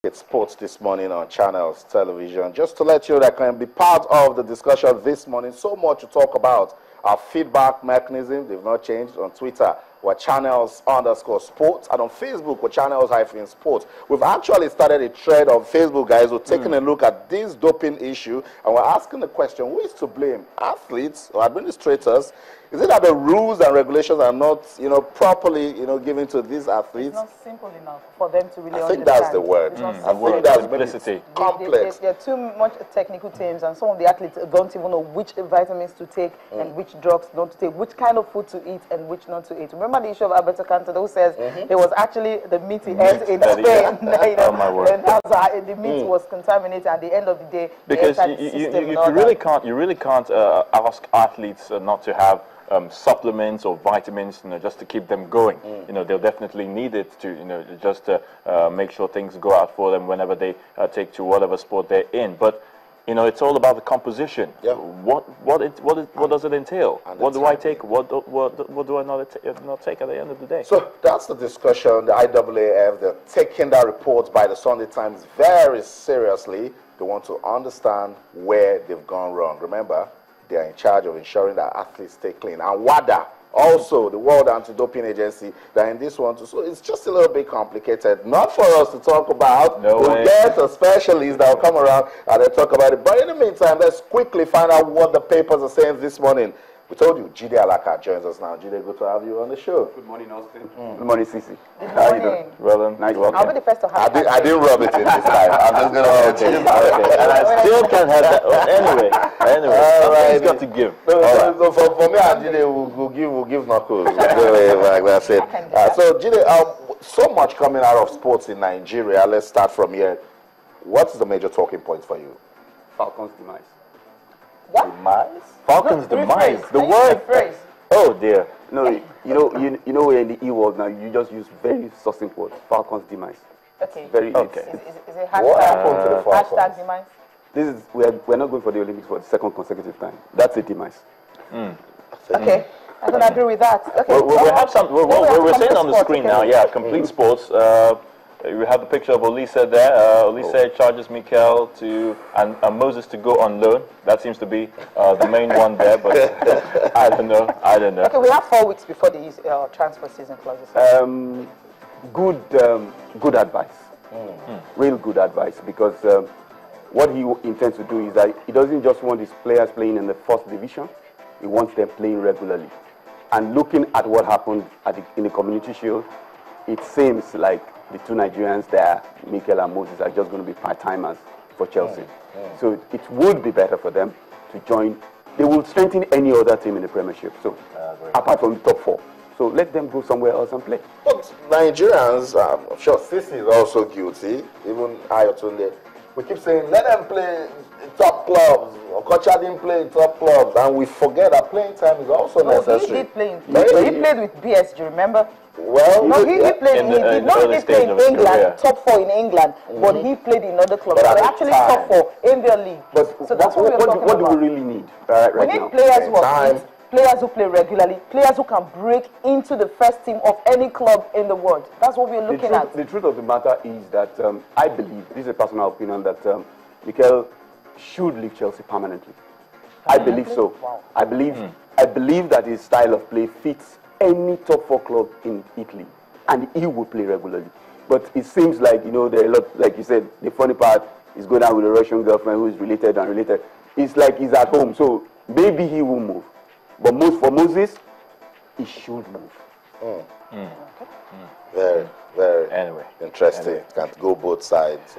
It's sports this morning on Channels Television. Just to let you know that I can be part of the discussion this morning. So much to talk about. Our feedback mechanism, they've not changed. On Twitter, we're Channels_sports, and on Facebook, we're Channels-sports. We've actually started a thread on Facebook, guys. We're taking a look at this doping issue, and we're asking the question, who is to blame? Athletes or administrators? Is it that the rules and regulations are not, properly, given to these athletes? It's not simple enough for them to really understand. I think that's the word. I think that's simplicity. Complex. There are too much technical terms, and some of the athletes don't even know which vitamins to take and which drugs not to take, which kind of food to eat and which not to eat. Remember the issue of Alberto Cantor who says it was actually the meat he ate in Spain. Oh my word. And that's how the meat was contaminated at the end of the day. Because you really can't ask athletes not to have supplements or vitamins, just to keep them going. They'll definitely need it to, just to make sure things go out for them whenever they take to whatever sport they're in. But it's all about the composition. Yeah. What does it entail? And what do I take? What do I not take at the end of the day? So that's the discussion. The IAAF, they're taking that report by the Sunday Times very seriously. They want to understand where they've gone wrong. Remember, they are in charge of ensuring that athletes stay clean. And WADA, also the World Anti-Doping Agency, they're in this one too. So it's just a little bit complicated. Not for us to talk about. We'll get a specialist that will come around and they'll talk about it. But in the meantime, let's quickly find out what the papers are saying this morning. We told you, Jide Alaka joins us now. Jide, good to have you on the show. Good morning, Austin. Good morning, Cici. How are you doing? Well done. Nice. I'll be the first to have I didn't rub it in this time. I'm just going to okay. And I still can't have that. Anyway, something's got to give. So for me and Jide, we'll give knuckles. Like that's it. So Jide, so much coming out of sports in Nigeria. Let's start from here. What's the major talking points for you? Falcons demise. What? Demise? Falcons demise. The word. Phrase. Oh dear. No, you know we're in the E-world now. You just use very succinct words. Falcons demise. Okay. Very okay. Is it hashtag, What happened to the Falcons? hashtag demise? This is we're not going for the Olympics for the second consecutive time. That's a demise. Okay. I can agree with that. Okay. We have some. We're saying on the sports, screen okay. now. Yeah, complete sports. We have the picture of Olise there. Olise charges Mikel and Moses to go on loan. That seems to be the main one there, but I don't know. Okay, we have 4 weeks before the transfer season closes. Good advice. Real good advice, because what he intends to do is that he doesn't just want his players playing in the first division. He wants them playing regularly. And looking at what happened in the Community Shield, it seems like the two Nigerians there, Mikel and Moses, are just going to be part-timers for Chelsea. So it would be better for them to join. They will strengthen any other team in the Premiership, so apart from the top 4. So let them go somewhere else and play. But Nigerians, I'm sure Sisi is also guilty, even Ayotunde. We keep saying, let them play in top clubs. Okocha didn't play in top clubs, and we forget that playing time is also necessary. He did play he played with PSG, remember? Well, no, he played. He did not really play in England, top 4 in England, but he played in other clubs. But actually top 4 in their league. But so that's what we're talking about. What do we really need right we need now? Players who are fit, players who play regularly, players who can break into the first team of any club in the world. That's what we're looking at. The truth of the matter is that I believe, this is a personal opinion, that Mikel should leave Chelsea permanently. I believe so. Wow. I believe that his style of play fits any top 4 club in Italy, and he will play regularly. But it seems like, there are a lot, like you said, the funny part is going out with a Russian girlfriend who is related and related. It's like he's at home, so maybe he will move. But for Moses, he should move. Very, very interesting. Can't go both sides.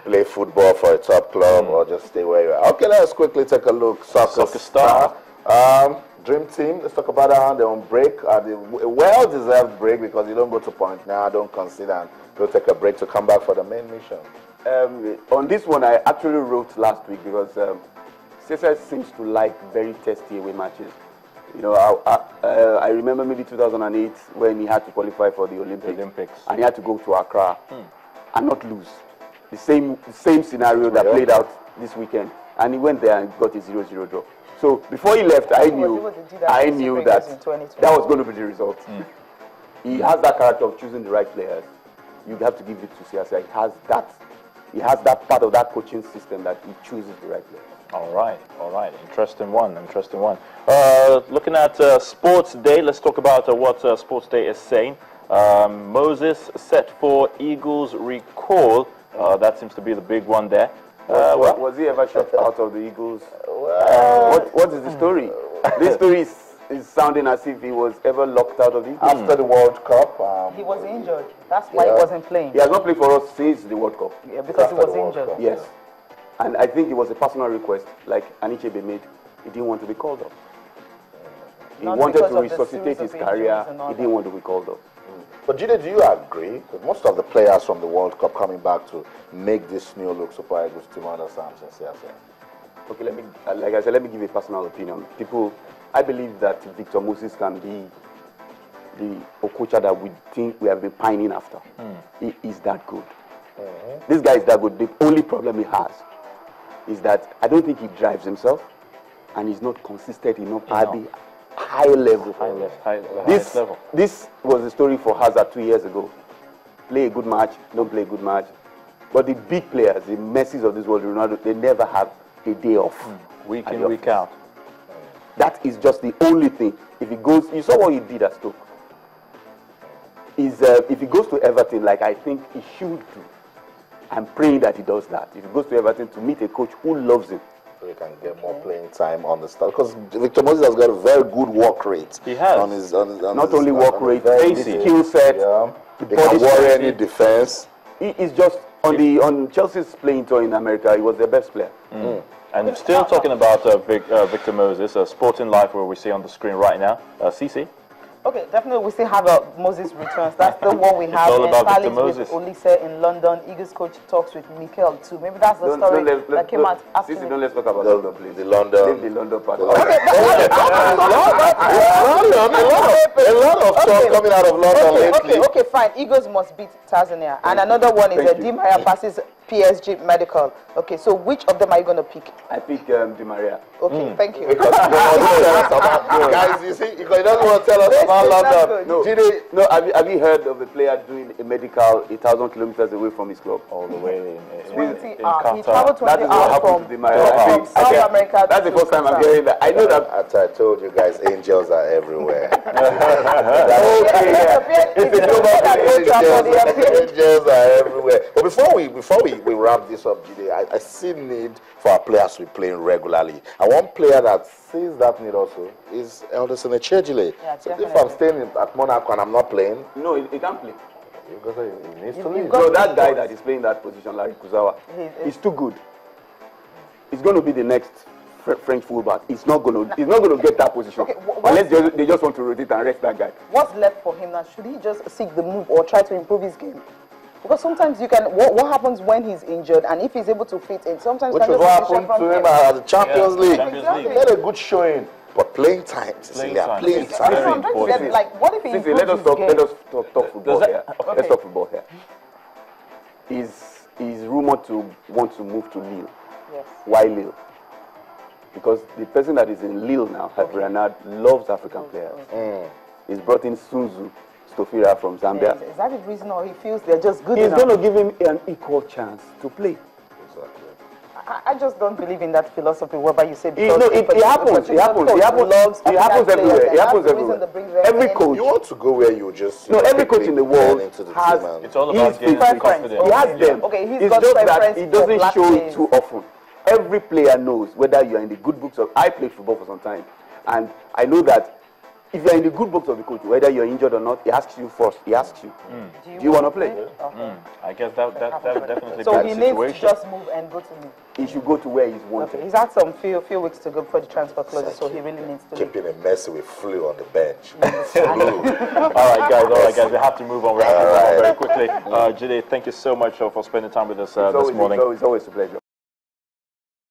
Play football for a top club or just stay where you are. Okay, let's quickly take a look. Soccer Star. Dream Team, let's talk about that. They're on break. A well-deserved break, because you don't go to point now. Don't consider and go take a break to come back for the main mission. On this one, I actually wrote last week because CSS seems to like very testy away matches. I remember maybe 2008 when he had to qualify for the Olympics. And he had to go to Accra and not lose. The same scenario that played out this weekend. And he went there and got a 0-0 draw. So before he left, I knew that was going to be the result. He has that character of choosing the right players. you have to give it to CSI. He has that part of that coaching system that he chooses the right player. All right. Interesting one. Looking at Sports Day, let's talk about what Sports Day is saying. Moses set for Eagles recall. That seems to be the big one there. Was he ever shot out of the Eagles? What is the story? This story is sounding as if he was ever locked out of the Eagles. After the World Cup. He was injured. That's why he wasn't playing. He has not played for us since the World Cup. Yeah, because he was injured. Yes. And I think it was a personal request, like Anichebe made. He didn't want to be called up. He wanted to resuscitate his career. He didn't want to be called up. But Jide, do you agree that most of the players from the World Cup coming back to make this new look Super Eagles team under Samson CSA? Okay, like I said, let me give a personal opinion. I believe that Victor Moses can be the Okocha that we think we have been pining after. He is that good. This guy is that good. The only problem he has is that I don't think he drives himself, and he's not consistent enough at the high level. This was the story for Hazard 2 years ago. Play a good match, don't play a good match. But the big players, the Messis of this world, Ronaldo, they never have a day off. Week in, week out. That is just the only thing. If he goes, you saw what he did at Stoke. If he goes to Everton, like I think he should do, I'm praying that he does that. If he goes to Everton to meet a coach who loves him, so he can get more playing time on the start. Because Victor Moses has got a very good work rate. He has. On his not only work rate, the skill set, the body warrior any defense. He is just on Chelsea's playing tour in America. He was their best player. And still talking about Victor Moses, Sporting Life, where we see on the screen right now. CC. Okay, definitely we still have Moses returns. That's the one we have. All about Victor Palace with Olise in London. Eagles coach talks with Mikel too. Maybe that's the story that came out after. Don't let's talk about London, please. The London. Leave the London part. A lot of stuff coming out of London lately. Okay, fine. Eagles must beat Tanzania. And another one is Di Maria passes PSG Medical. Okay, so which of them are you going to pick? I pick Di Maria. Okay, thank you. Because guys, you see, he doesn't want to tell us about London. No, have you heard of a player doing a medical 1,000 kilometers away from his club? All the way in 20 Qatar. hours. He traveled 20 That is what hours happened to Di Maria. from South America. That's the first time I'm hearing that. I know that. As I told you guys, angels are everywhere. Angels are everywhere. But before we wrap this up, Jide, I see need for our players to be playing regularly. And one player that sees that need also is Elderson Echejile. Yeah, so if I'm staying at Monaco and I'm not playing, No, he can't play. he needs to leave. No, that guy that is playing that position, Larry Kuzawa, he's too good. He's going to be the next French fullback. He's not going to get that position. Okay, unless they just want to rotate and rest that guy. What's left for him now? Should he just seek the move or try to improve his game? Because sometimes you can. What happens when he's injured and if he's able to fit in? Sometimes Which is what happened to him at the Champions League. Exactly. He had a good showing, but playing time, playing time. I'm trying to get, like, what if he improves Let us talk football here. Okay. Let's talk football here. He's rumored to want to move to Lille. Yes. Why Lille? Because the person that is in Lille now, Bernard, loves African players. He's brought in Sunzu Stofira from Zambia. Is that the reason, or he feels they're just good He's enough? going to give him an equal chance to play. Exactly. I just don't believe in that philosophy whereby you say It happens. It happens everywhere. It happens everywhere. Every coach. You want to go where you just every coach in the world has. It's all about getting confidence. He has them. Okay, it's just that he doesn't show it too often. Every player knows whether you are in the good books of. I played football for some time, and I know that if you are in the good books of the coach, whether you're injured or not, he asks you first. He asks you, do you want to play? I guess that definitely. So he needs to just move and go to Lille. He should go to where he's wanted. Okay, he's had some few weeks to go before the transfer closes, so he really needs to keeping a messy with flu on the bench. All right, guys. We have to move on. We have to move on very quickly. Jide, thank you so much for spending time with us this morning. It's always a pleasure.